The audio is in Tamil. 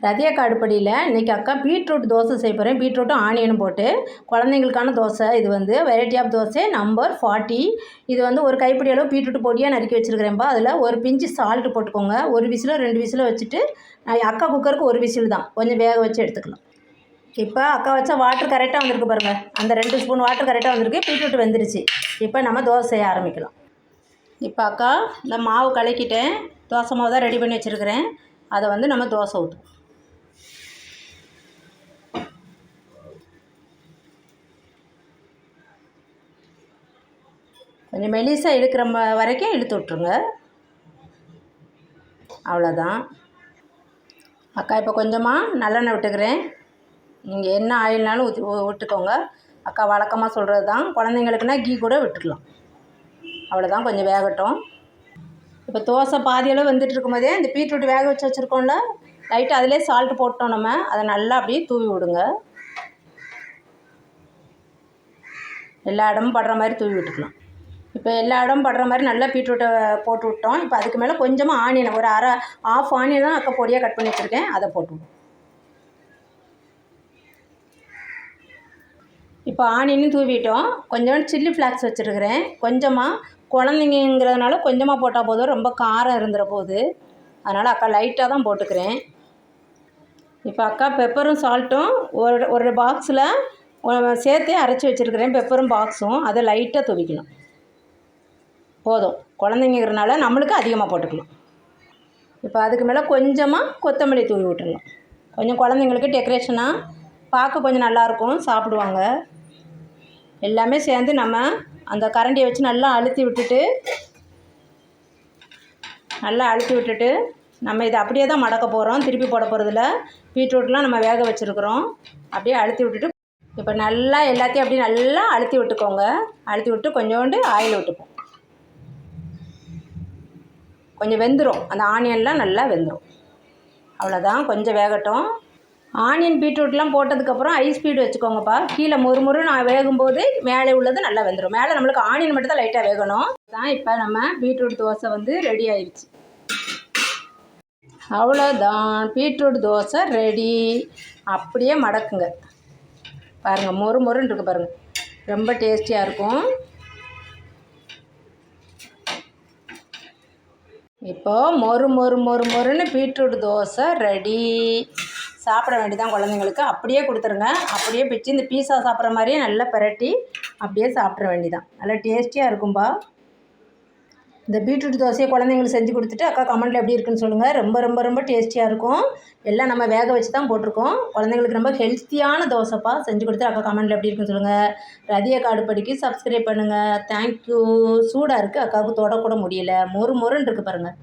ரதியா காடுப்படியில் இன்றைக்கி அக்கா பீட்ரூட் தோசை செய்ய போகிறேன். பீட்ரூட்டும் ஆனியனும் போட்டு குழந்தைங்களுக்கான தோசை. இது வந்து வெரைட்டி ஆஃப் தோசை நம்பர் 40. இது வந்து ஒரு கைப்பிடி அளவு பீட்ரூட் பொடியாக நறுக்கி வச்சுருக்கிறேன்ப்பா. அதில் ஒரு பிஞ்சு சால்ட்டு போட்டுக்கோங்க. ஒரு விசிலோ 2 விசிலோ வச்சுட்டு அக்கா குக்கருக்கு ஒரு விசில் தான், கொஞ்சம் வேக வச்சு எடுத்துக்கலாம். இப்போ அக்கா வச்சா வாட்டர் கரெக்டாக வந்திருக்கு பாருங்கள். அந்த 2 ஸ்பூன் வாட்டர் கரெக்டாக வந்திருக்கு. பீட்ரூட் வெந்துருச்சு. இப்போ நம்ம தோசை செய்ய ஆரம்பிக்கலாம். இப்போ அக்கா இந்த மாவு கலக்கிட்டேன். தோசை மாவு தான் ரெடி பண்ணி வச்சுருக்கிறேன். அதை வந்து நம்ம தோசை ஊற்றுவோம். கொஞ்சம் மெலிசாக இழுக்கிற வரைக்கும் இழுத்து விட்ருங்க. அவ்வளோதான். அக்கா இப்போ கொஞ்சமாக நல்லெண்ணெய் விட்டுக்கிறேன். நீங்கள் என்ன ஆயில்னாலும் விட்டுக்கோங்க. அக்கா வழக்கமாக சொல்கிறது தான். குழந்தைங்களுக்குன்னா கீ கூட விட்டுக்கலாம். அவ்வளோதான், கொஞ்சம் வேகட்டும். இப்போ தோசை பாதியளவு வந்துட்டு இருக்கும்போதே இந்த பீட்ரூட் வேக வச்சு வச்சுருக்கோம்ல, லைட்டாக அதிலே சால்ட்டு போட்டோம். நம்ம அதை நல்லா அப்படியே தூவி விடுங்க. எல்லா இடமும் படுற மாதிரி தூவி விட்டுக்கலாம். இப்போ எல்லா இடம் படுற மாதிரி நல்லா பீட்ரூட்டை போட்டு விட்டோம். இப்போ அதுக்கு மேலே கொஞ்சமாக ஆனியன், ஒரு ஆஃப் ஆனியன் தான் அக்கா பொடியாக கட் பண்ணி வச்சுருக்கேன், அதை போட்டு விடுவோம். இப்போ ஆனியனும் தூவிட்டோம். கொஞ்சோண்டு சில்லி ஃப்ளாக்ஸ் வச்சுருக்கிறேன். கொஞ்சமாக குழந்தைங்கிறதுனால கொஞ்சமாக போட்டால் போதும், ரொம்ப காரம் இருந்துற போகுது. அதனால் அக்கா லைட்டாக தான் போட்டுக்கிறேன். இப்போ அக்கா பெப்பரும் சால்ட்டும் ஒரு பாக்ஸில் சேர்த்தே அரைச்சி வச்சுருக்கிறேன். பெப்பரும் பாக்ஸும் அதை லைட்டாக தூவிக்கணும். போதும், குழந்தைங்கிறதுனால நம்மளுக்கு அதிகமாக போட்டுக்கலாம். இப்போ அதுக்கு மேலே கொஞ்சமாக கொத்தமல்லி தூவி விட்டுடலாம். கொஞ்சம் குழந்தைங்களுக்கு டெக்கரேஷனாக பார்க்க கொஞ்சம் நல்லாயிருக்கும், சாப்பிடுவாங்க. எல்லாமே சேர்ந்து நம்ம அந்த கரண்டியை வச்சு நல்லா அழுத்தி விட்டுட்டு நம்ம இதை அப்படியே தான் மடக்க போகிறோம். திருப்பி போட போகிறதில்ல. பீட்ரூட்லாம் நம்ம வேக வச்சுருக்குறோம். அப்படியே அழுத்தி விட்டுட்டு இப்போ நல்லா எல்லாத்தையும் அப்படியே நல்லா அழுத்தி விட்டுக்கோங்க. அழுத்தி விட்டு கொஞ்சோண்டு ஆயில் விட்டுப்போம். கொஞ்சம் வெந்துடும், அந்த ஆனியன்லாம் நல்லா வெந்துடும். அவ்வளோதான், கொஞ்சம் வேகட்டும். ஆனியன் பீட்ரூட்லாம் போட்டதுக்கப்புறம் ஹை ஸ்பீடு வச்சுக்கோங்கப்பா. கீழே மொறுமொறுன்னு வேகும்போது மேலே உள்ளது நல்லா வெந்துடும். மேலே நம்மளுக்கு ஆனியன் மட்டும் தான் லைட்டாக வேகணும். தான் இப்போ நம்ம பீட்ரூட் தோசை வந்து ரெடி ஆயிடுச்சு. அவ்வளோதான், பீட்ரூட் தோசை ரெடி. அப்படியே மடக்குங்க. பாருங்கள், மொறுமொறுன்னு இருக்குது பாருங்கள். ரொம்ப டேஸ்டியாக இருக்கும். இப்போது மொறுன்னு பீட்ரூட் தோசை ரெடி. சாப்பிட வேண்டியதான் குழந்தைங்களுக்கு. அப்படியே கொடுத்துருங்க. அப்படியே பிச்சு இந்த பீஸா சாப்பிட்ற மாதிரியே நல்லா பிரட்டி அப்படியே சாப்பிட்ற வேண்டியதான். நல்லா டேஸ்டியாக இருக்கும்பா. இந்த பீட்ரூட் தோசையை குழந்தைங்களுக்கு செஞ்சு கொடுத்துட்டு அக்கா கமெண்ட்டில் எப்படி இருக்குன்னு சொல்லுங்கள். ரொம்ப ரொம்ப ரொம்ப டேஸ்டியாக இருக்கும். எல்லாம் நம்ம வேக வச்சு தான் போட்டிருக்கோம். குழந்தைங்களுக்கு ரொம்ப ஹெல்த்தியான தோசைப்பா. செஞ்சு கொடுத்து அக்கா கமெண்ட்டில் எப்படி இருக்குன்னு சொல்லுங்கள். ரதியா காடுப்படிக்கு சப்ஸ்கிரைப் பண்ணுங்கள். தேங்க்யூ. சூடாக இருக்குது, அக்காவுக்கு தொடக்கூட முடியல. மொறுன்னு இருக்குது பாருங்கள்.